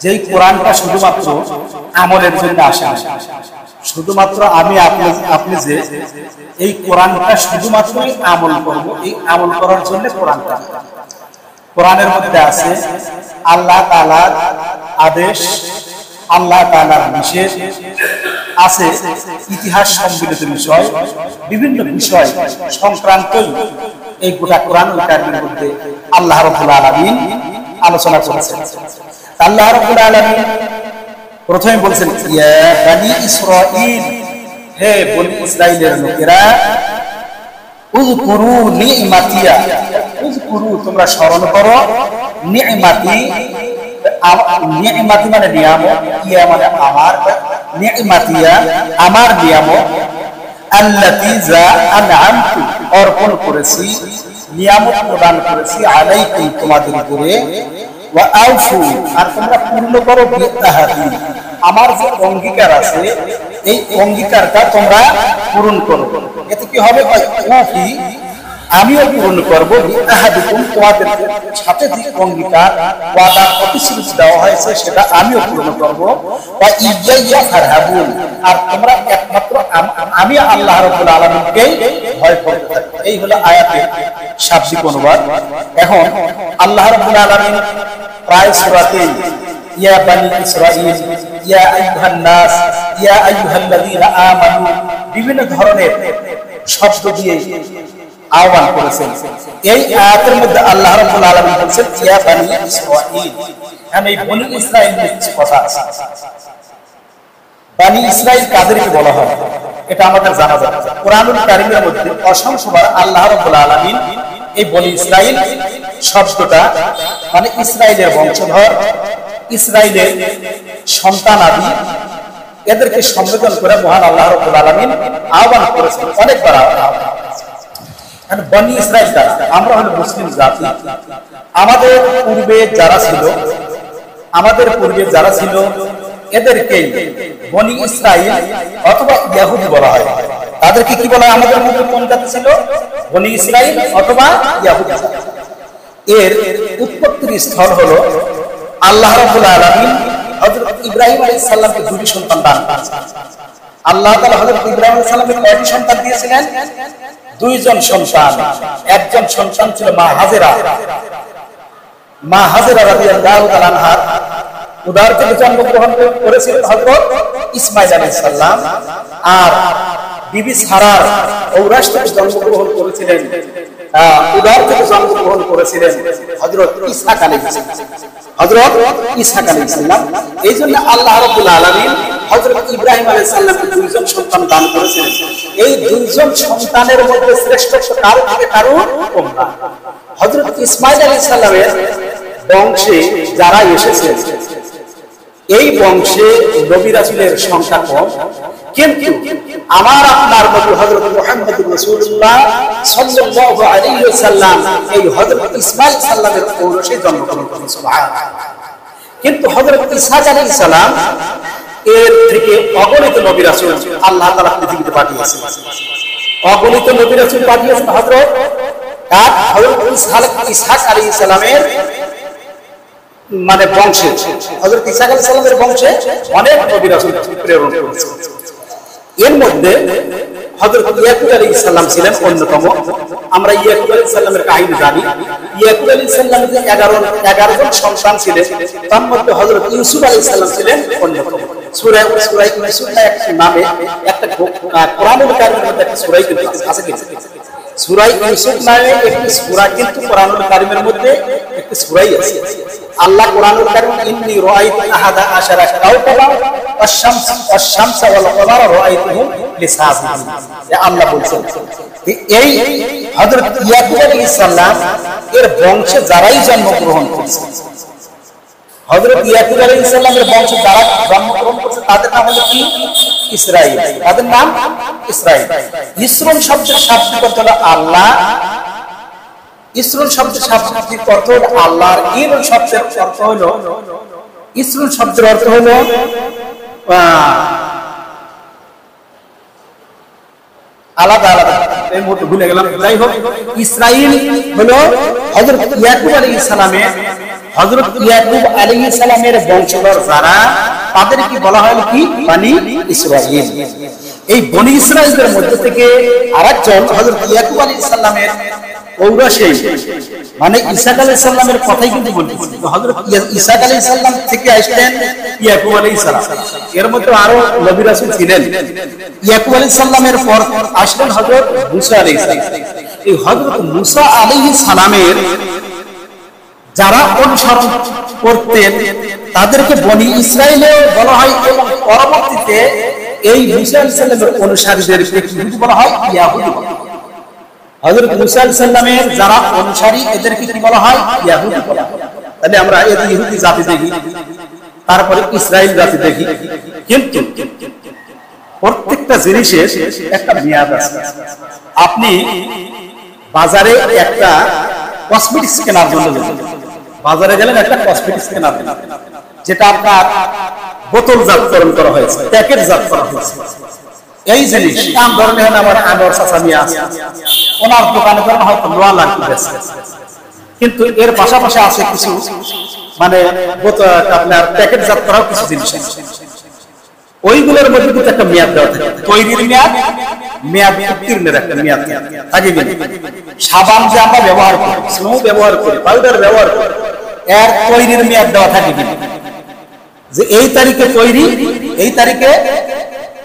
যেই কোরআনটা শুধুমাত্র আমলের জন্য আসে, শুধুমাত্র আমি আপনি যে এই কোরআনটা শুধুমাত্রই আমল করব, এই আমল করার জন্য কোরআনটা। কোরআনের মধ্যে আছে আল্লাহ তাআলার আদেশ, আল্লাহ তাআলার নিষেধ, আছে ইতিহাস সম্বলিত বিষয়, বিভিন্ন বিষয় সংক্রান্তই এই গোটা কোরআনুল কারীমের মধ্যে আল্লাহ রাব্বুল আলামিন আলোচনা করেছেন। আল্লাহ রাব্বুল আলামিন প্রথমে বলছেন ইয়া বনি ইসরাঈল, হে বনি ইসরাঈলের লোকেরা, উযকুরু নি'মাতিয়া, উযকুরু তোমরা স্মরণ করো, নি'মাতি, নি'মাতি মানে নিয়ামত, ইয়া মানে আমার, নি'মাতিয়া আমার নিয়ামত, আল্লাতী যা আনআমতু অর্পণ করেছি, নিয়ামত প্রদান করেছি, আলাইকুম তোমাদের উপরে, ওয়া আউফু আর তোমরা পূর্ণ করো বিআহদি আমার যে অঙ্গীকার আছে এই অঙ্গীকারটা তোমরা পূরণ করো। এতে কি হবে? ওয়াফি আমিও পূরণ করবো, বিআহদিকুম তোমাদের সাথে যে অঙ্গীকার ওয়াদা প্রতিশ্রুতি দেওয়া হয়েছে সেটা আমিও পূরণ করবো। ওয়া ইয়্যায়া ফারহাবুন আর তোমরা একমাত্র আমি আল্লাহ রাব্বুল আলামিনকেই ভয় করতে থাকো। এই হলো আয়াতের শাব্দিক অনুবাদ। এখন আল্লাহ রাব্বুল আলামিন প্রায় সূরাতেই ইয়া বনি ইসরাঈল, ইয়া আইয়ুহান নাস, ইয়া আইয়ুহাল্লাযীনা আমানু বিভিন্ন ধরনের শব্দ দিয়ে আহ্বান করেছেন। এই আয়াতের মধ্যে আল্লাহ রাব্বুল আলামিন বলেছেন ইয়া বনি ইসরাঈল। এই বনি ইসরাঈল নিয়ে কিছু কথা আছে। বনি ইসরাঈল কাদেরকে বলা হয় এটা আমাদের জানা দরকার। কোরআনুল কারীমের মধ্যে অসংখ্যবার আল্লাহ রাব্বুল আলামিন এই বনি ইসরাঈল শব্দটা মানে ইসরাইলের বংশধর, ইসরাইলের সন্তানাদি এদেরকে সম্বোধন করে মহান আল্লাহ রাব্বুল আলামিন আহ্বান করেছেন অনেকবার। বনি ইসরাঈল আমরা হলো মুসলিম জাতি। আমাদের পূর্বে যারা ছিল এদেরকে বনি ইসরাঈল অথবা ইহুদি বলা হয়। তাদেরকে কি বলা হয়? আমাদের মধ্যে কোন জাতি ছিল? বনি ইসরাঈল অথবা ইহুদি। এর উৎপত্তির স্থল হলো আল্লাহ রাব্বুল আলামিন হযরত ইব্রাহিম আলাইহিস সালামকে দুটি সন্তান দান করেছেন। আল্লাহ তাআলা হযরত ইব্রাহিম আলাইহিস সালামকে কয়টি সন্তান দিয়েছিলেন? দুইজন সন্তান। একজন সন্তান ছিল মা হাজেরা। মা হাজেরা রাদিয়াল্লাহু তাআলা আনহা উদার থেকে জন্মগ্রহণ করেছিলেন হযরত ইসমাঈল আলাইহিস সালাম। আর বিবি সারার ঔরাস থেকে জন্মগ্রহণ করেছিলেন, উদার থেকে জন্মগ্রহণ করেছিলেন হযরত ইসহাক আলাইহিস সালাম। এই জন্য আল্লাহ রাব্বুল আলামিন হযরত ইব্রাহিম আলাইহিস সালামকে দুইজন সন্তান দান করেছিলেন। এই দুইজন সন্তানের মধ্যে শ্রেষ্ঠত্ব কারো থেকে কারো কম না। হযরত ইসমাঈল আলাইহিস সালামের বংশে যারা এসেছেন এই বংশে নবী রাসূলের সংখ্যা কম, কিন্তু আমার আপনার নবী হযরত মুহাম্মদুর রাসূলুল্লাহ সাল্লাল্লাহু আলাইহি ওয়াসাল্লাম এই হযরত ইসমাঈল সাল্লামের ঔরসে জন্মগ্রহণ করেন। সুবহানাল্লাহ। কিন্তু হযরত ইসহাক আলাইহিস সালাম এর থেকে অগণিত নবী রাসূল আল্লাহ তাআলা পৃথিবীতে পাঠিয়েছেন। অগণিত নবী রাসূল পাঠিয়েছেন হযরত ইসহাক আলাইহিস সালামের মানে বংশে, হযরত ইসহাক আলাইহিস সালামের বংশে অনেক নবী রাসূল প্রেরণ করেছেন। এর মধ্যে হযরত ইয়াকুব আলাইহিস সালাম ছিলেন অন্যতম। আমরা ইয়াকুব আলাইহিস সালামের কাহিনী জানি। ইয়াকুব আলাইহিস সালামের 11 জন সন্তান ছিলেন, তার মধ্যে হযরত ইউসুফ আলাইহিস সালাম ছিলেন অন্যতম। সূরা ইউসুফ নামে একটা কোরআনুল কারীমের মধ্যে একটা সূরা কিন্তু আছে। সূরা ইউসুফ নামে একটি সূরা কিন্তু কোরআনুল কারীমের মধ্যে একটি সূরাই আছে। আল্লাহ কোরআনুল কারীম ইন্নী রাআইতু আহাদা আশারা কাওকাবা ওয়াশ-শামসা ওয়াল কমারা রাআইতুহুম লিসাজিদিন। আল্লাহ বলেন এই হযরত ইয়াকুব আলাইহিস সালাম এর বংশে যারাই জন্মগ্রহণ করেছে, হযরত ইয়াকুব আলাইহিস সালামের বংশে যারা জন্মগ্রহণ করেছে তাদের নাম হলো কি? ইসরাঈল। তাদের নাম ইসরাঈল। ইসরাঈল শব্দের শাব্দিক অর্থ হলো আল্লাহ। ইসরাঈল শব্দের শাব্দিক অর্থ হলো আল্লাহর। ইসরাঈল শব্দের অর্থ হলো, ইসরাঈল শব্দের অর্থ হলো আলাদা আলাদা। এই মুহূর্তে ভুলে গেলাম। যাই হোক, ইসরাঈল হলো হযরত ইয়াকুব আলাইহিস সালামের হযরত ইয়াকুব আলাইহিস সালামের বংশধর যারা, তাদেরকে বলা হয় কি বনি ইসরাঈল। এই বনি ইসরাঈলদের মধ্যে থেকে আরেকজন হযরত ইয়াকুব আলাইহিস সালামের ঔরসে, মানে ঈসা আলাইহিস সালামের কথাই কিন্তু বলতেছি। হযরত ঈসা আলাইহিস সালাম থেকে আসলেন ইয়াকুব আলাইহিস সালাম। এর মধ্যে আরো নবী রাসূল ছিলেন। ইয়াকুব আলাইহিস সালামের পর আসলেন হযরত মুসা আলাইহিস সালাম। এই হযরত মুসা আলাইহিস সালামের যারা অনুসরণ করতেন তাদেরকে বনি ইসরাঈলে বলা হয়, এবং পরবর্তীতে এই মুসা আলাইহিস সালামের অনুসারীদেরকে কি বলা হয়? ইয়াহুদি বলা হয়। হযরত মুসা আলাইহিস সালামের যারা অনুসারী এদেরকে কি বলা হয়? ইয়াহুদি বলা হয়। তাহলে আমরা এই ইহুদি জাতি দেখি, তারপরে ইসরাইল জাতি দেখি, কিন্তু প্রত্যেকটা জিনিসের একটা মেয়াদ আছে। আপনি বাজারে একটা কসমেটিক্স কেনার জন্য বাজারে গেলেন, একটা কসমেটিক্স কেনার জন্য, যেটা আপনার বোতলজাতকরণ করা হয়েছে, প্যাকেটজাত করা হয়েছে। এই জিনিস নাম ধরনের আমার আনোয়ার চাচা মিয়া আছে, ওনার দোকানে ধরেন হয়তো লোয়া লাগবে, কিন্তু এর পাশাপাশি আছে কিছু মানে আপনার প্যাকেটজাত করা কিছু জিনিস, ওইগুলোর মধ্যে কিন্তু একটা মেয়াদ দেওয়া থাকে, তৈরির মেয়াদ, মেয়াদ উত্তীর্ণের একটা মেয়াদ থাকে। সাবান যে আমরা ব্যবহার করি, স্নো ব্যবহার করি, পাউডার ব্যবহার করি, এর তৈরির মেয়াদ দেওয়া থাকে কিন্তু, যে এই তারিখে তৈরি, এই তারিখে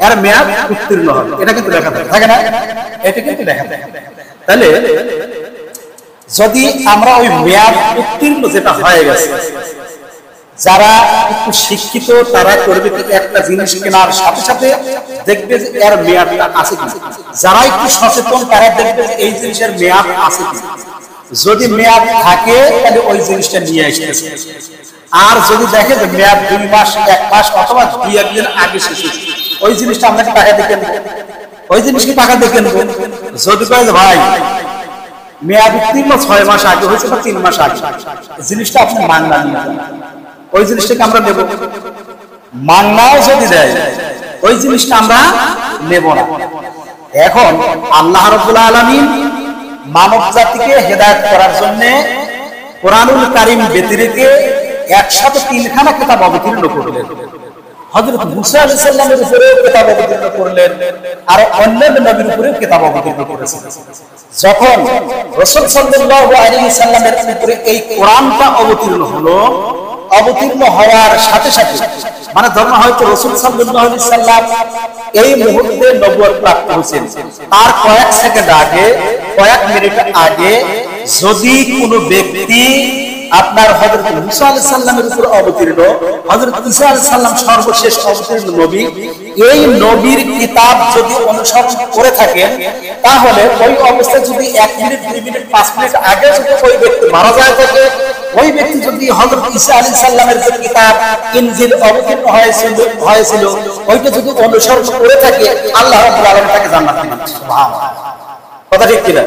এর মেয়াদ উত্তীর্ণ হবে, এটা কিন্তু লেখা থাকে না? এটা কিন্তু লেখা থাকে। তাহলে যদি আমরা ওই মেয়াদ উত্তীর্ণ যেটা হয়ে গেছে, যারা একটু শিক্ষিত তারা করবে কি একটা জিনিস কেনার সাথে সাথে দেখবে যে এর মেয়াদটা আছে কি। যারা একটু সচেতন তারা দেখবে যে এই জিনিসের মেয়াদ আছে কি। যদি মেয়াদ থাকে তাহলে ওই জিনিসটা নিয়ে আসতেছে, আর যদি দেখে যে মেয়াদ 2 মাস 1 মাস অথবা 2-1 দিন আগে শেষ, ওই জিনিসটা আপনাকে টাকা দিয়ে কিনবো, ওই জিনিসকে টাকা দিয়ে কিনবো। যদি কয় যে ভাই মেয়াদ উত্তীর্ণ 6 মাস আগে হয়েছে বা 3 মাস আগে, জিনিসটা আপনি মাংনা নিয়ে যান, ওই জিনিসটাকে আমরা নেব। মাংনাও যদি দেয় ওই জিনিসটা আমরা নেব না। এখন আল্লাহ রাব্বুল আলামিন মানব জাতিকে হেদায়েত করার জন্য কোরআনুল কারীম ব্যতিরেকে 103খানা কিতাব অবতীর্ণ করলেন। হযরত মুসা আলাইহিস সালামের উপরেও কিতাব অবতীর্ণ করলেন, আর অন্যান্য নবীর উপরেও কিতাব অবতীর্ণ করেছেন। যখন রাসূল সাল্লাল্লাহু আলাইহি সাল্লামের উপরে এই কোরআনটা অবতীর্ণ হলো, অবতীর্ণ হওয়ার সাথে সাথে মানে ধর্ম হয়তো রাসূল সাল্লাল্লাহু আলাইহি সাল্লাম এই মুহূর্তে নবুয়ত প্রাপ্ত হয়েছেন, তার কয়েক সেকেন্ড আগে, কয়েক মিনিট আগে যদি কোনো ব্যক্তি আপনার হযরত মুসা আলাইহিস সালামের উপর অবতীর্ণ, হযরত ঈসা আলাইহিস সালাম সর্বশেষ অবতীর্ণ নবী, এই নবীর কিতাব যদি অনুসরণ করে থাকেন, তাহলে ওই অবস্থায় যদি 1 মিনিট 2 মিনিট 5 মিনিট আগে যদি ওই ব্যক্তি মারা যায় থাকে, ওই ব্যক্তি যদি হযরত ঈসা আলাইহিস সালামের যে কিতাব ইনজিল অবতীর্ণ হয়েছিল ওইটা যদি অনুসরণ করে থাকে, আল্লাহ রাব্বুল আলামিন তাকে জান্নাত দিবেন। সুবহানাল্লাহ, কথা ঠিক কিনা?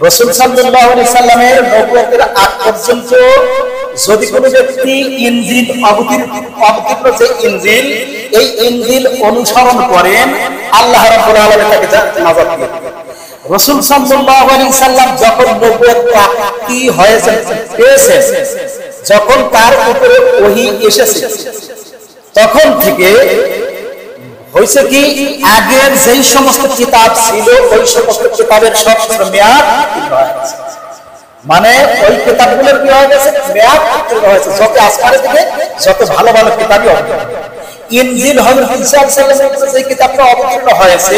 রাসূল সাল্লাল্লাহু আলাইহি সাল্লামের নবুয়তের আগ পর্যন্ত যদি কোনো ব্যক্তি ইনজিল অবতীর্ণ যে ইনজিল, এই ইনজিল অনুসরণ করেন, আল্লাহ রাব্বুল আলামিন তাকে নাজাত দিবেন। রাসূল সাল্লাল্লাহু আলাইহি সাল্লাম যখন নবুয়ত প্রাপ্তি পেয়েছেন, যখন তার উপরে ওহী এসেছে, তখন থেকে হয়েছে কি, আগের যেই সমস্ত কিতাব ছিল ওই সমস্ত কিতাবের সব মেয়াদ হয়েছে, মানে ওই কিতাবগুলোর কি হয়ে গেছে, মেয়াদ উত্তীর্ণ হয়েছে। যত আসমানের দিকে যত ভালো ভালো কিতাবই অবতীর্ণ, ইনজিল হযরত ঈসা আলাইহিস সালামের যে কিতাবটা অবতীর্ণ হয়েছে,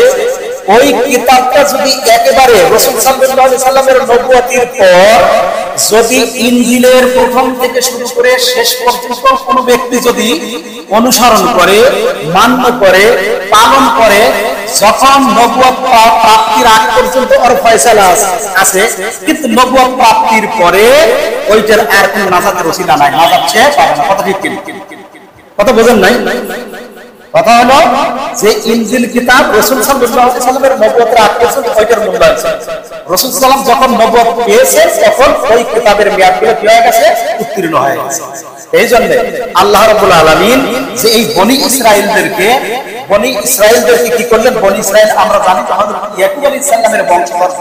ওই কিতাবটা যদি একেবারে রাসূল সাল্লাল্লাহু আলাইহি সাল্লামের নবুয়তের পর যদি ইনজিলের প্রথম থেকে শুরু করে শেষ পর্যন্ত কোনো ব্যক্তি যদি অনুসরণ করে, মান্য করে, পালন করে, যখন নবুয়ত প্রাপ্তির আগ পর্যন্ত ওর ফয়সালা আছে, কিন্তু নবুয়ত প্রাপ্তির পরে ওইটার আর কোনো নাজাতের ওসিলা নাই, নাজাত সে পাবে না। কথা ঠিক কিনা? কথা বোঝেন নাই? কথা হলো যে ইনজিল কিতাব রাসূল সাল্লাল্লাহু আলাইহি সাল্লামের নবুয়তের আগ পর্যন্ত ওইটার মূল্যায়ন ছিল। রাসূল সাল্লাম যখন নবুয়ত পেয়েছেন তখন ওই কিতাবের মেয়াদগুলো কি হয়ে গেছে, উত্তীর্ণ হয়ে গেছে। এই জন্য আল্লাহ রাব্বুল আলামিন যে এই বনি ইসরাঈলদেরকে বনি ইসরাইলদেরকে কি করলেন? বনি ইসরাইল আমরা জানি তো হযরত ইয়াকুব আলাইহিস সালামের বংশধর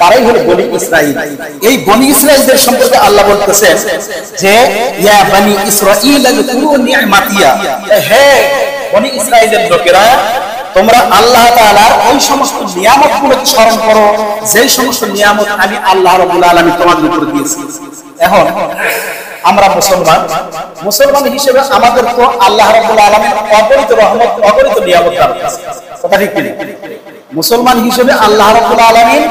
তারাই হলো বনি ইসরাইল। এই বনি ইসরাইলদের সম্পর্কে আল্লাহ বলতেছেন যে ইয়া বনি ইসরাইল আযকুরু নি'মাতিয়া, হে বনি ইসরাইলের লোকেরা তোমরা আল্লাহ তাআলার ওই সমস্ত নিয়ামতগুলোকে স্মরণ করো যেই সমস্ত নিয়ামত আমি আল্লাহ রাব্বুল আলামিন তোমাদের উপর দিয়েছি। এখন আমরা মুসলমান হিসেবে আমাদের তো আল্লাহ রাব্বুল আলামিন অগণিত রহমত অগণিত নিয়ামত দান করেছেন, কথা ঠিক কি? মুসলমান হিসেবে আল্লাহ রাব্বুল আলামিন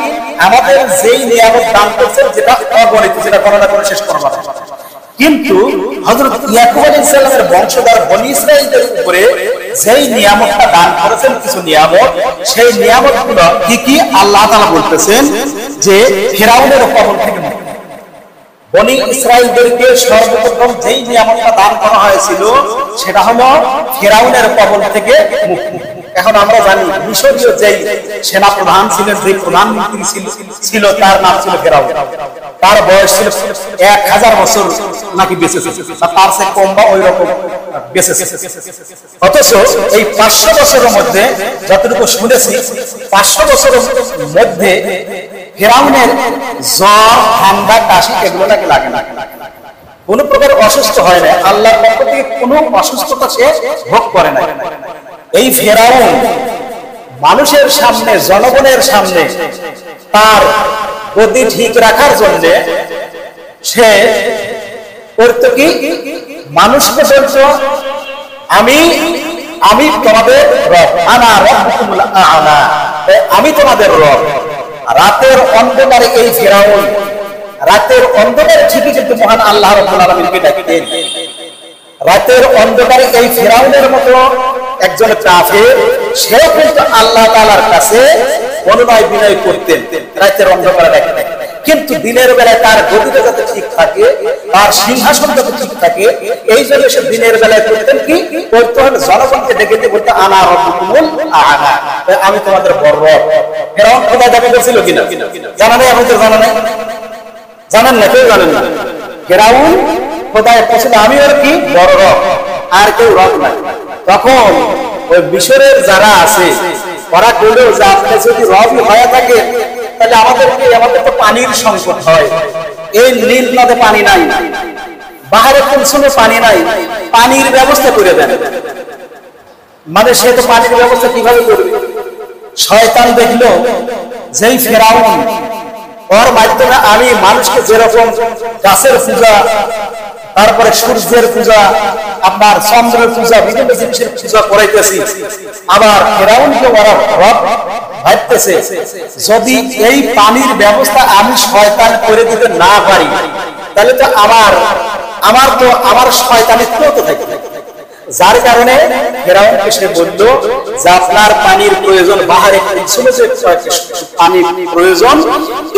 আমাদের যেই নিয়ামত দান করেছেন যেটা অগণিত, যেটা গণনা করে শেষ করা যাবে না। কিন্তু হযরত ইয়াকুব আলাইহিস সালামের বংশধর বনি ইসরাইলদের উপরে যেই নিয়ামতটা দান করেছেন, কিছু নিয়ামত, সেই নিয়ামতগুলো কি কি আল্লাহ তাআলা বলতেছেন যে ফিরাউনের কবল থেকে মুক্তি। বনি ইসরাইলদেরকে সর্বপ্রথম যেই নিয়ামতটা দান করা হয়েছিল সেটা হলো ফিরাউনের কবল থেকে মুক্তি। এখন আমরা জানি মিশরীয় যেই সেনা প্রধান ছিলেন, যে প্রধানমন্ত্রী ছিল, তার নাম ছিল ফিরাউন। তার বয়স ছিল 1000 বছর নাকি বেঁচে ছিল, তার চেয়ে কম বা ওই রকম বেঁচে ছিল। অথচ এই 500 বছরের মধ্যে যতটুকু শুনেছি, 500 বছরের মধ্যে ফিরাউনের জ্বর, ঠান্ডা, কাশি এগুলো নাকি লাগে না, কোনো প্রকার অসুস্থ হয় না, আল্লাহর পক্ষ থেকে কোনো অসুস্থতা সে ভোগ করে না। এই ফিরাউন মানুষের সামনে, জনগণের সামনে তার গদি ঠিক রাখার জন্য সে করত কি, মানুষকে বলত আমি তোমাদের রব, আনা রাব্বুকুমুল আ'লা, আমি তোমাদের রব। রাতের অন্ধকারে এই ফিরাউন, রাতের অন্ধকারে ঠিকই কিন্তু মহান আল্লাহ রাব্বুল আলামিনকে ডাকতেন। রাতের অন্ধকারে এই ফিরাউনের মতো একজন কাফের, সে কিন্তু আল্লাহ তাআলার কাছে অনুনয় বিনয় করতেন রাতের অন্ধকারে ডাকতেন। কিন্তু দিনের বেলায় তার গতিটা যাতে ঠিক থাকে, তার সিংহাসন যাতে ঠিক থাকে, এই জন্য সে দিনের বেলায় করতেন কি, করতে হলে জনগণকে ডেকে দিয়ে বলতে আনা রাব্বুকুমুল আ'লা, আমি তোমাদের বড় রব। ফিরাউন খোদাই দাবি করছিল কিনা জানা নেই? আমাদের জানা নেই, জানেন না? কেউ জানেন না? ফিরাউন খোদাই বলছিল আমি ওর কি বড় রব, আর কেউ রব নাই। তখন ওই মিশরের যারা আছে ওরা বললেও যে আপনি যদি রবই হয়ে থাকে তাহলে আমাদের তো পানির সংকট হয়, এই নীল নদে পানি নাই, বাহারে কুলসুমে পানি নাই, পানির ব্যবস্থা করে দেন। মানে সে তো পানির ব্যবস্থা কিভাবে করবে? শয়তান দেখলো যেই ফিরাউন ওর মাধ্যমে আমি মানুষকে যেরকম গাছের পূজা, তারপরে সূর্যের পূজা, আপনার চন্দ্রের পূজা, বিভিন্ন জিনিসের পূজা করাইতেছি, আবার ফিরাউনকে ওরা রব ভাবতেছে, যদি এই পানির ব্যবস্থা আমি শয়তান করে দিতে না পারি তাহলে তো আমার শয়তানিত্ব তো থাকবে। যার কারণে ফিরাউনকে সে বলল যে আপনার পানির প্রয়োজন, বাহারে কুলসুমে যে পানির প্রয়োজন,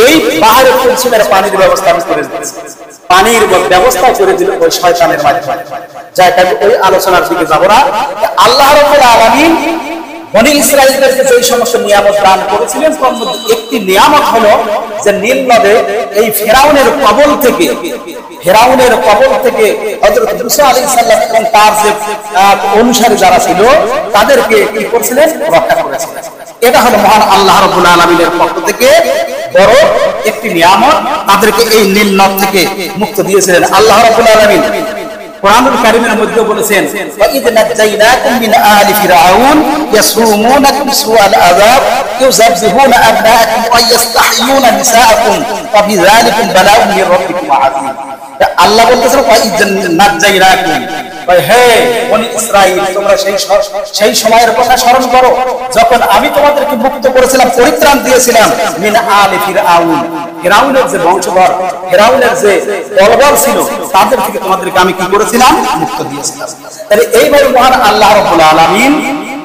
এই বাহারে কুলসুমের পানির ব্যবস্থা আমি করে দিচ্ছি। পানির ব্যবস্থা করে দিল ওই শয়তানের মাধ্যমে। যাই হোক, ওই আলোচনার দিকে যাব না। আল্লাহ রাব্বুল আলামিন বনি ইসরাইলদেরকে যে সমস্ত নিয়ামত দান করেছিলেন তার মধ্যে একটি নিয়ামত হলো যে নীল নদে এই ফিরাউনের কবল থেকে হযরত মুসা আলাইহিস সালাম এবং তার যে অনুসারী যারা ছিল তাদেরকে কি করেছিলেন? রক্ষা করেছিলেন। এটা হলো মহান আল্লাহ রাব্বুল আলামিনের পক্ষ থেকে বড় একটি নিয়ামত, তাদেরকে এই নীল নদ থেকে মুক্ত দিয়েছিলেন আল্লাহ রাব্বুল আলামিন। কুরআনুল কারীমের মধ্যে বলেছেন ওয়া ইদ নাজাইনাকুম মিন আলি ফিরাউন ইয়াসুমুনাকুম সুআল আযাব ইউযাববিহুনা আবনাআকুম ওয়া ইস্তাহয়ুনা নিসাআকুম ওয়া বিযালিকুম বালাউন মির রাব্বিকুম আযীম। আল্লাহ বলতেছেন ওয়া ইদ নাজাইনাকুম, হে বনি ইসরাইল তোমরা সেই সময়ের কথা স্মরণ করো যখন আমি তোমাদেরকে মুক্ত করেছিলাম, পরিত্রাণ দিয়েছিলাম মিন আলি ফিরাউন, ফিরাউনের যে বংশধর, ফিরাউনের যে দলবল ছিল তাদের থেকে তোমাদেরকে আমি কি করেছিলাম? মুক্ত দিয়েছিলাম। তাহলে এইভাবে মহান আল্লাহ রাব্বুল আলামিন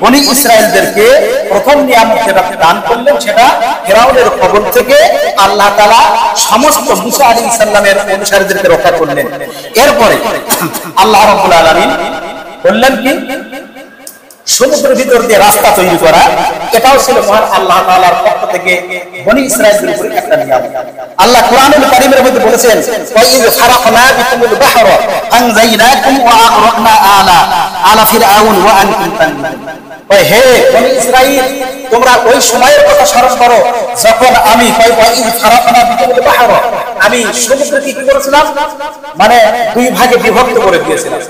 বনি ইসরাইলদেরকে প্রথম নিয়ামত যেটা দান করলেন সেটা ফিরাউনের কবল থেকে আল্লাহ তাআলা সমস্ত মুসা আলাইহিস সালামের অনুসারীদেরকে রক্ষা করলেন। এরপরে আল্লাহ রাব্বুল আলামিন বললেন কি সমুদ্রের ভিতর দিয়ে রাস্তা তৈরি করা, এটাও ছিল মহান আল্লাহ তাআলার পক্ষ থেকে বনি ইসরাঈলের উপর একটা নিয়ম। আল্লাহ কোরআনুল কারীমের মধ্যে বলেছেন, ওয়া ইয ফারাকনা বিকুমুল বাহরা আনজাইনাকুম ওয়া আগরাকনা আলা ফিরআউন ওয়া আনতুম তানজুরুন। ওই হে বনি ইসরাঈল, তোমরা ওই সময়ের কথা স্মরণ করো যখন আমি ওয়া ইয ফারাকনা বিকুমুল বাহরা, আমি সমুদ্রকে কি করেছিলাম, মানে দুই ভাগে বিভক্ত করে দিয়েছিলাম।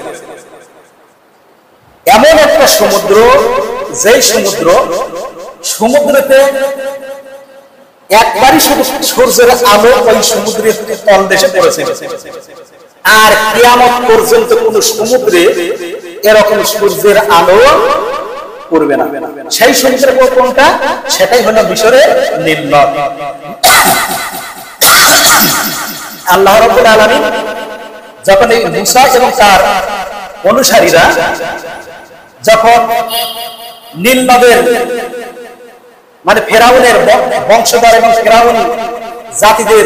এমন একটা সমুদ্র, যেই সমুদ্রতে একবারই শুধু সূর্যের আলো ওই সমুদ্রের তলদেশে পড়েছে, আর কিয়ামত পর্যন্ত কোন সমুদ্রে এরকম সূর্যের আলো পড়বে না। সেই সমুদ্রের কোনটা? সেটাই হলো মিশরের নীল নদ। আল্লাহ রাব্বুল আলামিন যখন এই মুসা এবং তার অনুসারীরা যখন নীল নদের মানে ফেরাউনের বংশধর এবং ফেরাউন জাতিদের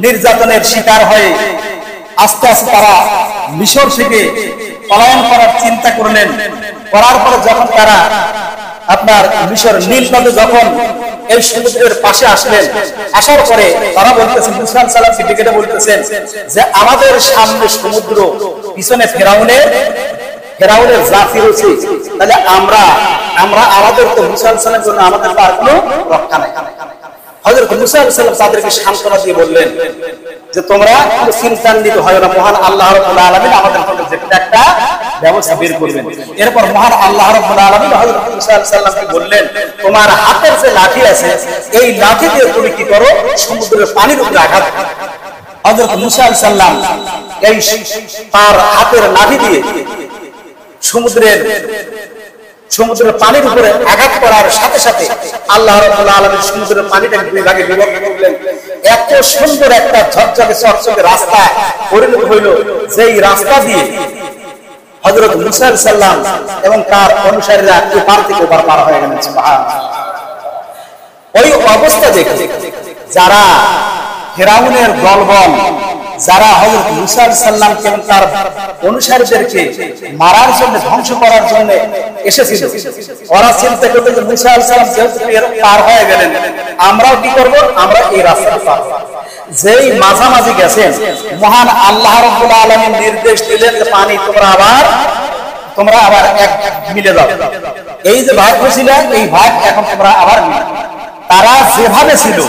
নির্যাতনের শিকার হয়ে আস্তে আস্তে তারা মিশর থেকে পলায়ন করার চিন্তা করলেন। করার পরে যখন তারা আপনার মিশর নীল নদে যখন এই সমুদ্রের পাশে আসলেন, আসার পরে তারা বলতেছেন, মুসা আলাইহিস সালামকে ডেকে বলতেছেন যে আমাদের সামনে সমুদ্র, পিছনে ফেরাউনের জাতি রয়েছে, তাহলে আমরা আমাদের তো মুসা আলাইহিস সালামের জন্য আমাদের আর কোনো রক্ষা নাই। হযরত মুসা আলাইহিস সালাম তাদেরকে সান্ত্বনা দিয়ে বললেন যে তোমরা কোনো চিন্তান্বিত হয় না, মহান আল্লাহ রাব্বুল আলামিন আমাদের জন্য যে একটা ব্যবস্থা বের করবেন। এরপর মহান আল্লাহ রাব্বুল আলামিন হযরত মুসা আলাইহিস সালামকে বললেন, তোমার হাতের যে লাঠি আছে এই লাঠি দিয়ে তুমি কি করো, সমুদ্রের পানির উপরে আঘাত করো। হযরত মুসা আলাইহিস সালাম এই তার হাতের লাঠি দিয়ে সমুদ্রের পানির উপরে আঘাত করার সাথে সাথে আল্লাহ রাব্বুল আলামিন সমুদ্রের পানিটাকে দুই ভাগে বিভক্ত করলেন। এত সুন্দর একটা ঝকঝকে চকচকে রাস্তা পরিণত হইল, যেই রাস্তা দিয়ে হযরত মুসা আলাইহিস সালাম এবং তার অনুসারীরা এপার থেকে ওপার পার হয়ে গেলেন। সুবহানাল্লাহ। ওই অবস্থা দেখে যারা ফেরাউনের দলবল, যারা হযরত মুসা আলাইহিস সালামকে এবং তার অনুসারীদেরকে মারার জন্য, ধ্বংস করার জন্য এসেছিল, ওরা চিন্তা করতে যে মুসা আলাইহিস সালাম যেহেতু পার হয়ে গেলেন, আমরাও কি করব, আমরা এই রাস্তা পার। যেই মাঝামাঝি গেছেন, মহান আল্লাহ রাব্বুল আলামিন নির্দেশ দিলেন যে পানি তোমরা আবার এক মিলে যাও। এই যে ভাগ ছিল, এই ভাগ এখন তোমরা আবার মিলে। তারা যেভাবে ছিল,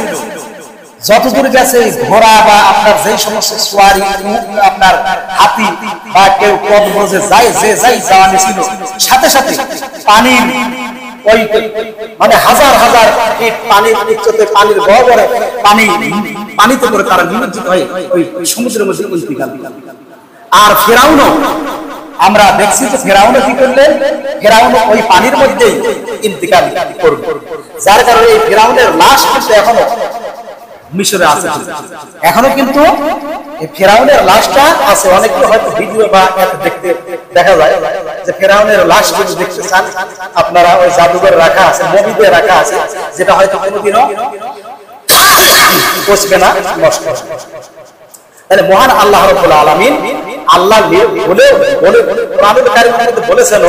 যতদূর গেছে ঘোড়া বা আপনার যেই সমস্ত সোয়ারি, আপনার হাতি বা কেউ পদব্রজে যাই যাওয়ানি ছিল, সাথে সাথে পানির ওই মানে হাজার হাজার ফিট পানির উচ্চতে পানির গহ্বরে পানিতে করে তারা নিমজ্জিত হয়ে ওই সমুদ্রের মধ্যে ইন্তিকাল। আর ফেরাউনও আমরা দেখছি যে ফেরাউনও কি করলেন, ফেরাউনও ওই পানির মধ্যেই ইন্তিকাল করবে। যার কারণে এই ফেরাউনের লাশ কিন্তু এখনো মিশরে আছে, এখনো কিন্তু ফেরাউনের লাশটা আছে। অনেকে হয়তো ভিডিও বা দেখতে দেখা যায় যে ফেরাউনের লাশ যদি দেখতে চান আপনারা, ওই জাদুঘরে রাখা আছে, মমিতে রাখা আছে, যেটা হয়তো কোনোদিনও পচবে না, নষ্ট হবে। তাহলে মহান আল্লাহ রাব্বুল আলামিন আল্লাহ কোরআনুল কারীমের মধ্যে বলেছেন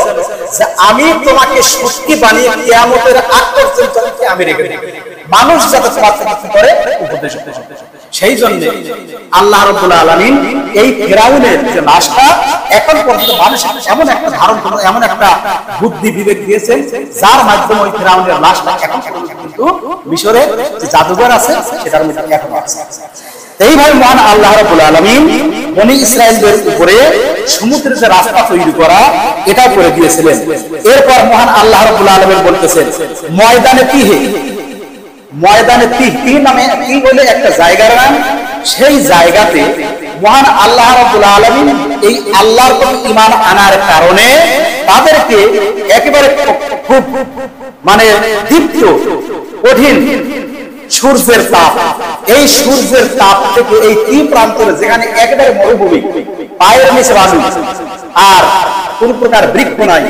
যে আমি তোমাকে সত্যি বানিয়ে কিয়ামতের আগ পর্যন্ত আমি রেখে দেব, মানুষ যাতে তোমার থেকে কি করে উপদেশ। সেই জন্য আল্লাহ রাব্বুল আলামিন এই ফেরাউনের যে লাশটা এখন পর্যন্ত মানুষের এমন একটা ধারণ, এমন একটা বুদ্ধি বিবেক দিয়েছেন, যার মাধ্যমে ওই ফেরাউনের লাশটা এখন কিন্তু মিশরের যে জাদুঘর আছে সেটার মধ্যে এখনো আছে। এইভাবে মহান আল্লাহ রাব্বুল আলামিন বনি ইসরাঈলদের উপরে সমুদ্রের যে রাস্তা তৈরি করা, এটা করে দিয়েছিলেন। এরপর মহান আল্লাহ রাব্বুল আলামিন বলতেছেন, ময়দানে তিহ নামে কি বলে একটা জায়গার নাম, সেই জায়গাতে মহান আল্লাহ রাব্বুল আলামিন এই আল্লাহর প্রতি ঈমান আনার কারণে তাদেরকে একেবারে খুব মানে দীপ্ত কঠিন সূর্যের তাপ, এই সূর্যের তাপ থেকে এই তিন প্রান্তরে, যেখানে একেবারে মরুভূমি, পায়ের নিচে বালু আর কোন প্রকার বৃক্ষ নাই,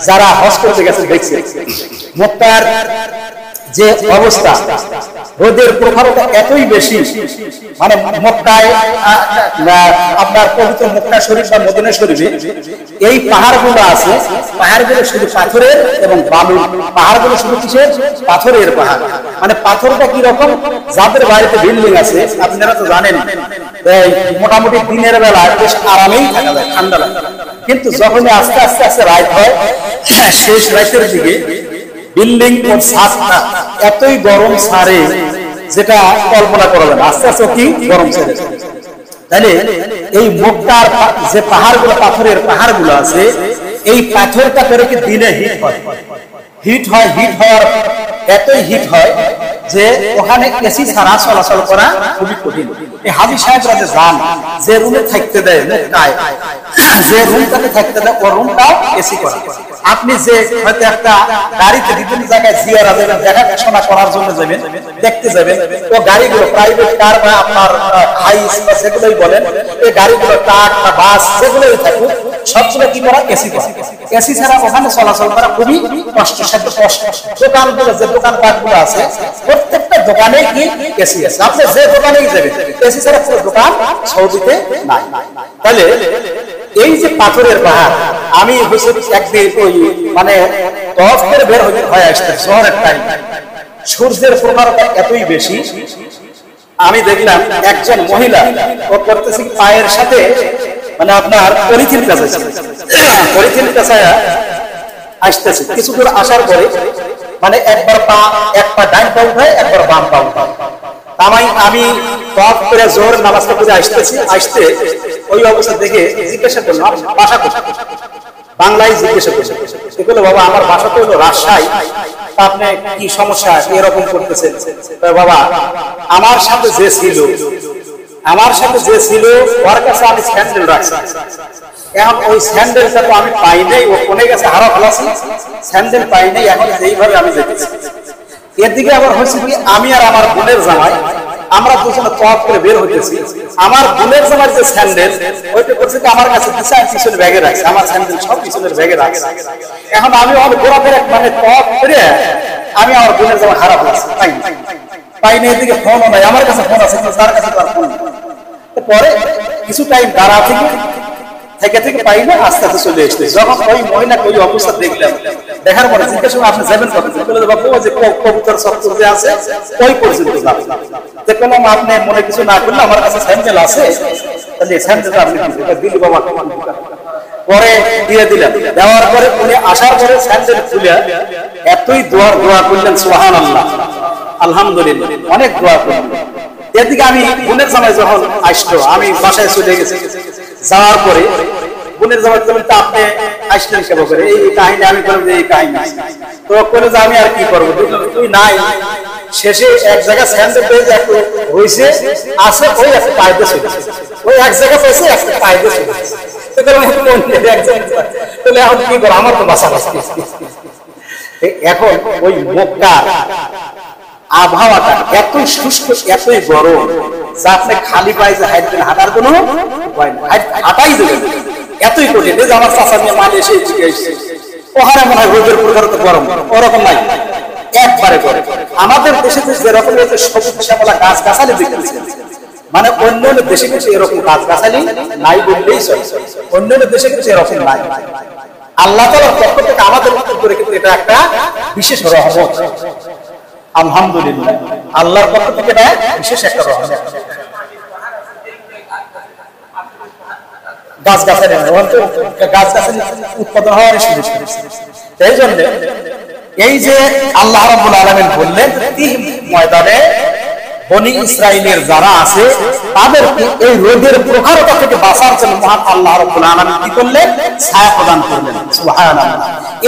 যারা হজ করতে গেছে দেখছে মক্কার যে অবস্থা, রোদের প্রখরতা এতই বেশি, মানে মক্কায় আপনার পবিত্র মক্কা শরীফ বা মদিনা শরীফে এই পাহাড়গুলো আছে, পাহাড়গুলো শুধু পাথরের এবং বালুর, পাহাড়গুলো শুধু কিসের? পাথরের পাহাড়। মানে পাথরটা কি রকম, যাদের বাড়িতে বিল্ডিং আছে আপনারা তো জানেন মোটামুটি দিনের বেলা বেশ আরামেই থাকা যায়, ঠান্ডা লাগে, কিন্তু যখন আস্তে আস্তে আস্তে রাত হয়, শেষ রাতের দিকে বিল্ডিং ও ছাদটা এতই গরম ছাড়ে যেটা কল্পনা করা যায় না, আস্তে আস্তে কি গরম ছাড়ে। তাহলে এই মক্কার যে পাহাড়গুলো, পাথরের পাহাড়গুলো আছে, এই পাথরটা করে কি দিনে হিট হয়, হিট হওয়ার এতই হিট হয় যে ওখানে এসি ছাড়া চলাচল করা খুবই কঠিন। এই হাজী সাহেবরা যে যান, যে রুমে থাকতে দেয় মক্কায়, যে রুমটাতে থাকতে দেয় ও রুমটাও এসি করা। আপনি যে হয়তো একটা গাড়িতে বিভিন্ন জায়গায় জিয়ারা যাবেন, দেখাশোনা করার জন্য যাবেন, দেখতে যাবেন, ও গাড়িগুলো প্রাইভেট কার বা আপনার হাইস বা যেগুলোই বলেন, এই গাড়িগুলো ট্রাক বা বাস যেগুলোই থাকুক সবগুলো কি করা? এসি করা। এসি ছাড়া ওখানে চলাচল করা খুবই কষ্টসাধ্য। দোকানগুলো, যে দোকানপাটগুলো আছে প্রত্যেকটা দোকানে কি এসি আছে, আপনি যে দোকানেই যাবেন এসি ছাড়া পুরো দোকান সৌদিতে নাই। তাহলে এই যে পাথরের পাহাড়, আমি একদিন ওই মানে তওয়াফ করে বের হয়ে আসতে শহরের টাইম, সূর্যের প্রখরতা এতই বেশি, আমি দেখলাম একজন মহিলা ও করতেছে পায়ের সাথে মানে আপনার পলিথিন পেঁচাচ্ছে, পলিথিন পেঁচায়া আসতেছে। কিছু দূর আসার পরে মানে একবার এক পা ডান পা উঠায়, একবার বাম পা উঠায়। আমি তওয়াফ করে জোহরের নামাজটা পড়ে আসতে ওই অবস্থা দেখে জিজ্ঞাসা করলাম বাসা কোথায়, বাংলায় জিজ্ঞাসা করছে। বলে বাবা আমার বাসা তো হলো রাজশাহী, আপনি কি সমস্যা এরকম করতেছেন? বাবা আমার সাথে যে ছিল ওর কাছে আমি স্যান্ডেল রাখছি, এখন ওই স্যান্ডেলটা তো আমি পাই নাই, ও কোনে গেছে হারা ফেলাছি, স্যান্ডেল পাই নাই, এখন এইভাবে আমি যেতেছি। এদিকে আবার হয়েছে কি, আমি আর আমার বোনের জামাই আমরা দুজনে তওয়াফ করে বের হইতেছি, আমার বোনের জামার যে স্যান্ডেল ওইটা করছে কি আমার কাছে পিছনের ব্যাগে রাখছে, আমার স্যান্ডেল সব পিছনের ব্যাগে রাখছে। এখন আমি ঘোরাফেরা মানে তওয়াফ করে আমি আমার বোনের জামা হারা ফেলাছি, পাই না। এদিকে ফোনও নাই, আমার কাছে ফোন আছে কিন্তু তার কাছে তার ফোন। পরে কিছু টাইম দাঁড়া থেকে পাই না, আস্তে আস্তে চলে এসছে। যখন ওই মহিলাকে ওই অবস্থা দেখলাম, দেখার পরে জিজ্ঞাসা আপনি যাবেন কত? বাবু যে কবুতর চত্বর যে আছে ওই পর্যন্ত দেখলাম, আপনি মনে কিছু না করলে আমার কাছে স্যান্ডেল আছে, তাহলে স্যান্ডেলটা আপনি দিলি বাবা। পরে দিয়ে দিলাম, দেওয়ার পরে উনি আসার পরে স্যান্ডেল খুলে এতই দোয়া করলেন, সুবহানাল্লাহ আলহামদুলিল্লাহ, অনেক দোয়া করলেন। এদিকে আমি বোনের জামাই যখন আসলো, আমি বাসায় চলে গেছি। যাওয়ার পরে বোনের জামাই বললেন তা আপনি আসলেন কেন করে, এই কাহিনী। আমি বললাম যে এই কাহিনী, তো বলে যে আমি আর কি করবো, তুই নাই। শেষে এক জায়গায় স্যান্ডেল পেয়েছে, একটু হয়েছে আছে, ওই একটা পাইতে চলে, ওই এক জায়গায় পেয়েছে একটা পাইতে চলে। এখন কি করবো, আমার তো বাসা বাসা। এখন ওই মক্কা আবহাওয়াটা এতই শুষ্ক, এতই গরম, যা আপনি খালি পায়ে যে হাঁটার কোনো উপায় নেই, হাঁটাই দেবেন, এতই কঠিন। যে আমার চাচা নিয়ে মাল এসে ওখানে মনে হয় রোদের প্রখরতা গরম, ওরকম নাই, একবারে গরম। আমাদের দেশে যেরকম সবুজ শ্যামলা গাছ গাছালি দেখতেছে, মানে অন্য দেশে কিন্তু এরকম গাছ গাছালি নাই বললেই চলে, অন্য দেশে কিন্তু এরকম নাই। আল্লাহ তাআলার পক্ষ থেকে আমাদের উপরে কিন্তু এটা একটা বিশেষ রহমত, আলহামদুলিল্লাহ, আল্লাহর পক্ষ থেকে এটা বিশেষ একটা রহমত। গাছ-গাছালি উৎপাদন হওয়ার সুযোগ করেছে। এই জন্য এই যে আল্লাহ রাব্বুল আলামিন বললেন ময়দানে বনি ইসরাইলের যারা আছে তাদেরকে এই রোদের প্রখরতা থেকে বাঁচার জন্য মহান আল্লাহ রাব্বুল আলামিন কি করলেন? ছায়া প্রদান করলেন, সুবহানাল্লাহ।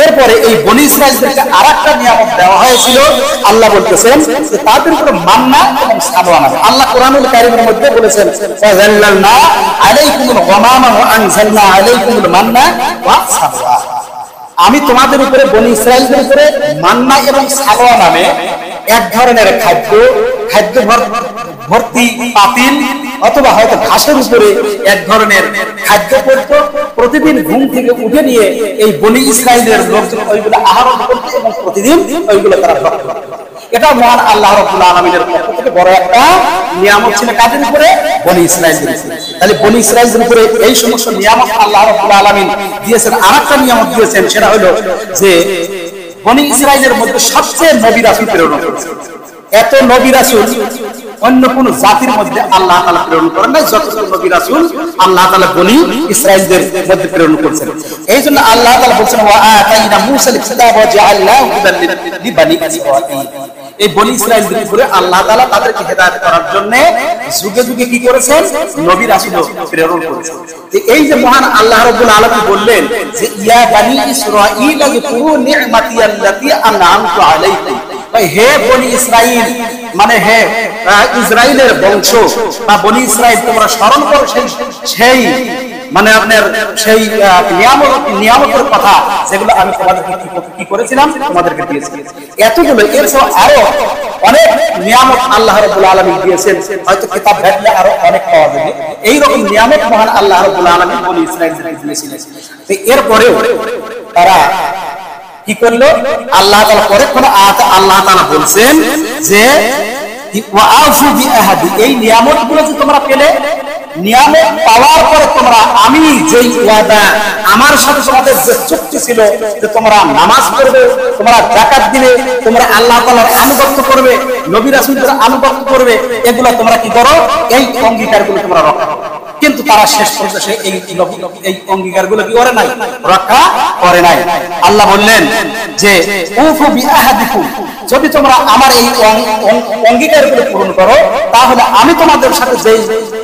এরপরে এই বনি ইসরাইলদেরকে আরেকটা নিয়ামত দেওয়া হয়েছিল। আল্লাহ বলতেছেন যে তাদের উপরে মান্না এবং সালওয়া নামে, আল্লাহ কোরআনুল কারীমের মধ্যে বলেছেন ফাযাল্লালনা আলাইকুমুল গামামা ওয়া আনজালনা আলাইকুমুল মান্না ওয়া সালওয়া। আমি তোমাদের উপরে বনি ইসরাইলদের উপরে মান্না এবং সালওয়া নামে এক ধরনের খাদ্য ভর্তি পাতিল অথবা হয়তো ঘাসের উপরে এক ধরনের খাদ্য পড়তো, প্রতিদিন ঘুম থেকে উঠে নিয়ে এই বনি ইসরাইলের লোকজন ওইগুলো আহরণ করতো এবং প্রতিদিন ওইগুলো তারা ভক্ত। এটা মহান আল্লাহ রাব্বুল আলামিনের পক্ষ থেকে বড় একটা নিয়ামত ছিল কাদের উপরে? বনি ইসরাঈলের উপরে। তাহলে বনি ইসরাঈলের উপরে এই সমস্ত নিয়ামত আল্লাহ রাব্বুল আলামিন দিয়েছেন। আরেকটা নিয়ামত দিয়েছেন, সেটা হলো যে বনি ইসরাঈলের মধ্যে সবচেয়ে নবী রাসূল প্রেরণ করেছেন। এত নবী রাসূল অন্য কোন জাতির মধ্যে আল্লাহ তাআলা প্রেরণ করেন নাই, যতগুলো নবী রাসূল আল্লাহ তাআলা বনি ইসরাঈলদের মধ্যে প্রেরণ করেছেন। এইজন্য আল্লাহ তাআলা বলেছেন ওয়া আতাইনা মূসাল কিতাব ওয়া জাআলনাহু হুদাল লিবানি ইসরাঈল। এই বনি ইসরাঈলদের উপরে আল্লাহ তাআলা তাদেরকে হেদায়েত করার জন্য যুগে যুগে কি করেছেন? নবী রাসূল প্রেরণ করেছেন। এই যে মহান আল্লাহ রাব্বুল আলামিন বললেন যে ইয়া বানি ইসরাঈল যকুরু নি'মাতি আল্লাতী আন'আমতু আলাইকুম, হে বনি ইসরাঈল মানে হে ইসরাইলের বংশ বা বনি ইসরাঈল, তোমরা স্মরণ করো সেই মানে আপনার সেই নিয়ামতের কথা যেগুলো আমি তোমাদেরকে কি করেছিলাম, তোমাদেরকে দিয়েছি। এতগুলো এর সব আরো অনেক নিয়ামত আল্লাহ রাব্বুল আলামিন দিয়েছেন, হয়তো কিতাব ঘাটলে আরো অনেক পাওয়া যাবে। এইরকম নিয়ামত মহান আল্লাহ রাব্বুল আলামিন বনি ইসরাঈলকে দিয়েছিলেন। তো এরপরেও তারা কি করলো? আল্লাহ তাআলা পরে কোন আয়াতে আল্লাহ তাআলা বলছেন যে ওয়াআফু বিআহাদি, এই নিয়ামতগুলো যে তোমরা পেলে, নিয়ামত পাওয়ার পরে তোমরা আমি যেই ওয়াদা আমার সাথে তোমাদের যে চুক্তি ছিল যে তোমরা নামাজ পড়বে, তোমরা যাকাত দিবে, তোমরা আল্লাহ তাআলার আনুগত্য করবে, নবী রাসূলদের আনুগত্য করবে, এগুলো তোমরা কি করো? এই অঙ্গীকারগুলো তোমরা রক্ষা করো। কিন্তু তারা শেষ পর্যন্ত এই অঙ্গীকারগুলো কি করে নাই? রক্ষা করে নাই। আল্লাহ বললেন যে উফু বিআহাদিকুম, যদি তোমরা আমার এই অঙ্গীকারগুলো পূরণ করো তাহলে আমি তোমাদের সাথে যে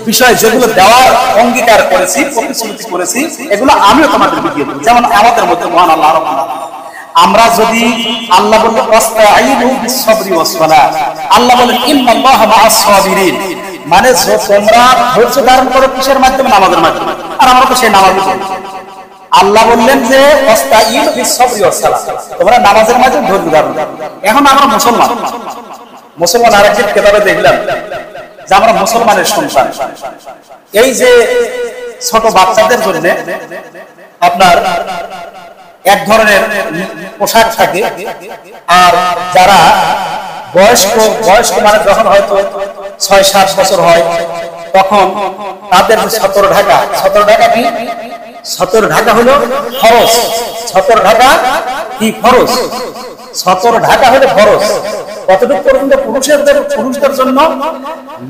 বিষয় যেগুলো দেওয়ার অঙ্গীকার করেছি, প্রতিশ্রুতি করেছি, এগুলো আমিও তোমাদেরকে দিয়ে দেব। যেমন আমাদের মধ্যে মহান আল্লাহ রাব্বুল আলামিন, আমরা যদি আল্লাহ বলেন ওয়াস্তাঈনু বিস-সাবরি ওয়াস-সালাত, আল্লাহ বলেন ইন্নাল্লাহা মা'আস সাবিরিন, মানে তোমরা ধৈর্য ধারণ করো কিসের মাধ্যমে? নামাজের মাধ্যমে। আর আমরা তো সেই নামাজই পড়ি। আল্লাহ বললেন যে ওয়াস্তাঈনু বিস-সাবরি ওয়াস-সালাত, তোমরা নামাজের মাধ্যমে ধৈর্য ধারণ করো। এখন আমরা মুসলমান আরেকটি কিতাবে দেখলাম যে আমরা মুসলমানের সন্তান। এই যে ছোট বাচ্চাদের জন্য আপনার এক ধরনের পোশাক থাকে, আর যারা বয়স্ক মানে যখন হয়তো ৬-৭ বছর হয় তখন তাদের সতর ঢাকা কি? সতর ঢাকা হলো ফরজ। সতর ঢাকা কি? ফরজ। সতর ঢাকা হলো ফরজ। কতটুকু পর্যন্ত? পুরুষদের জন্য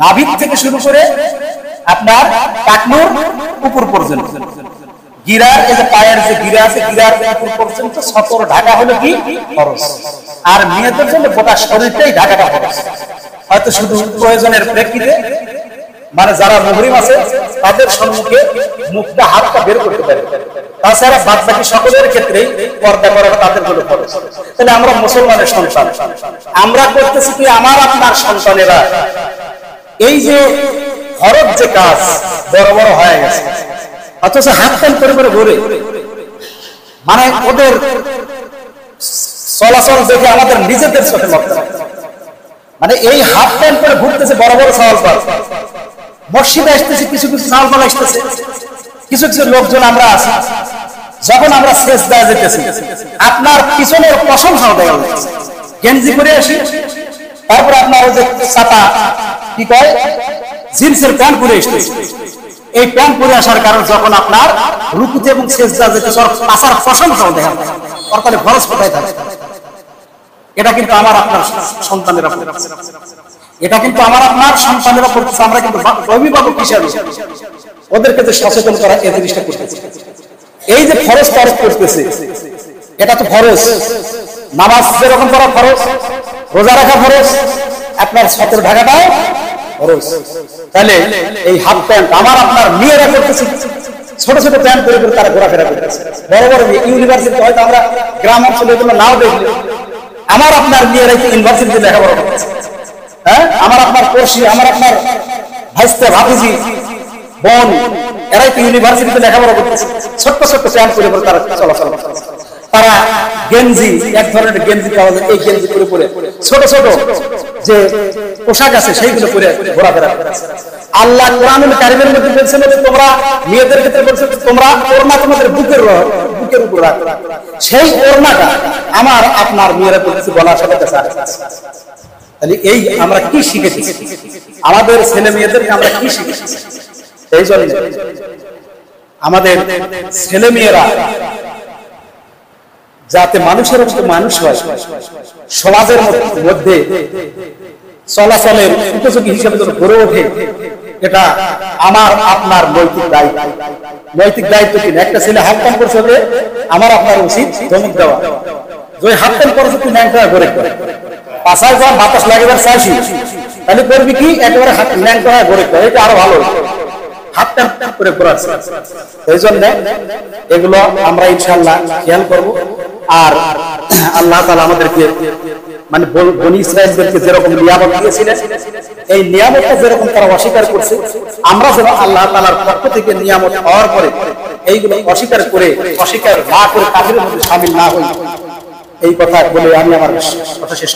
নাভির থেকে শুরু করে আপনার টাকনুর উপর পর্যন্ত, গিরার এই যে পায়ের যে গিরা আছে, গিরার উপর পর্যন্ত সতর ঢাকা হলো কি? ফরজ। আর মেয়েদের জন্য গোটা শরীরটাই ঢাকাটা ফরজ। হয়তো শুধু প্রয়োজনের প্রেক্ষিতে মানে যারা মুহরিম আছে তাদের সম্মুখে মুখটা হাতটা বের করতে পারে, তাছাড়া বাদ বাকি সকলের ক্ষেত্রেই পর্দা করাটা তাদের হলো ফরজ। তাহলে আমরা মুসলমানের সন্তান, আমরা করতেছি কি? আমার আপনার সন্তানেরা এই যে ফরজ যে কাজ বড় বড় হয়ে গেছে, অথচ হাত টান করে করে ঘুরে, মানে ওদের চলাচল দেখে আমাদের নিজেদের চোখে মত, মানে এই হাত টান করে ঘুরতেছে বড় বড় সওয়াল পাল, মসজিদে আসতেছে কিছু সওয়াল পাল আসতেছে, কিছু লোকজন আমরা আছি, যখন আমরা সেজদায় যেতেছি আপনার পিছনের প্রশংসা দেওয়া হচ্ছে, গেঞ্জি করে আসি, তারপর আপনার ওই যে ছাতা কি কয় জিন্সের প্যান্ট পরে আসতেছে। এই প্যান্ট পরে আসার কারণ যখন আপনার রুকুতে এবং সেজদা যেতেছে পাশার প্রশংসাও দেখা যায়, তাহলে খরচ কোথায় থাকে? এটা কিন্তু আমার আপনার সন্তানেরা করতেছে, এটা কিন্তু আমার আপনার সন্তানেরা করতেছে। আমরা কিন্তু অভিভাবক হিসাবে ওদেরকে যে সচেতন করা এই জিনিসটা করতেছে। এই যে ফরজ তরফ করতেছে, এটা তো ফরজ। নামাজ যেরকম করা ফরজ, রোজা রাখা ফরজ, আপনার সতর ঢাকাটাও ফরজ। তাহলে এই হাফ প্যান্ট আমার আপনার মেয়েরা করতেছে, ছোট ছোট প্যান্ট পরে করে তারা ঘোরাফেরা করতেছে। বড় বড় ইউনিভার্সিটি হয়তো আমরা গ্রাম অঞ্চলে এগুলো নাও দেখলে, আমার আপনার মেয়েরা ইউনিভার্সিটিতে লেখাপড়া করতেছে। হ্যাঁ, আমার আপনার পড়শি, আমার আপনার ভাইস্তে ভাতিজি বোন, এরাই তো ইউনিভার্সিটিতে লেখাপড়া করতেছে, ছোট্ট ছোট্ট প্যান্ট পরে করে তারা চলাচল করতেছে। তারা গেঞ্জি, এক ধরনের গেঞ্জি পাওয়া যায়, এই গেঞ্জি পরে পরে ছোট ছোট যে পোশাক আছে সেইগুলো পরে ঘোরাফেরা করতেছে। আল্লাহ কোরআনুল কারীমের মধ্যে বলছেন যে তোমরা মেয়েদের ক্ষেত্রে বলছেন তোমরা ওড়না তোমাদের বুকের উপর রাখো। সেই ওড়নাটা আমার আপনার মেয়েরা করতেছে গলার সাথে কাছে। তাহলে এই আমরা কি শিখেছি, আমাদের ছেলে মেয়েদেরকে আমরা কি শিখেছি? এই জন্য আমাদের ছেলে মেয়েরা যাতে মানুষের মতো মানুষ হয়, সমাজের মধ্যে চলাচলের উপযোগী হিসেবে যেন গড়ে ওঠে, এটা আমার আপনার নৈতিক দায়িত্ব। নৈতিক দায়িত্ব কি? একটা ছেলে হাফ কাম করছে, আমার আপনার উচিত ধমক দেওয়া, যে হাফ কাম করছে তুই ন্যাংটা করে করে পাশায় যখন বাতাস লাগাবার চাইছি, তাহলে করবি কি? একেবারে ন্যাংটা করে করে, এটা আরো ভালো হাফ কাম করে করাচ্ছে। এই জন্য এগুলো আমরা ইনশাআল্লাহ খেয়াল করব। আর আল্লাহ তাআলা আমাদেরকে মানে বনি ইসরাঈলদেরকে যেরকম নিয়ামত দিয়েছিলেন, এই নিয়ামতটা যেরকম তারা অস্বীকার করছে, আমরা যেন আল্লাহ তাআলার পক্ষ থেকে নিয়ামত পাওয়ার পরে এইগুলো অস্বীকার না করে কাফিরের মধ্যে শামিল না হই, এই কথা বলে আমি আমার কথা শেষ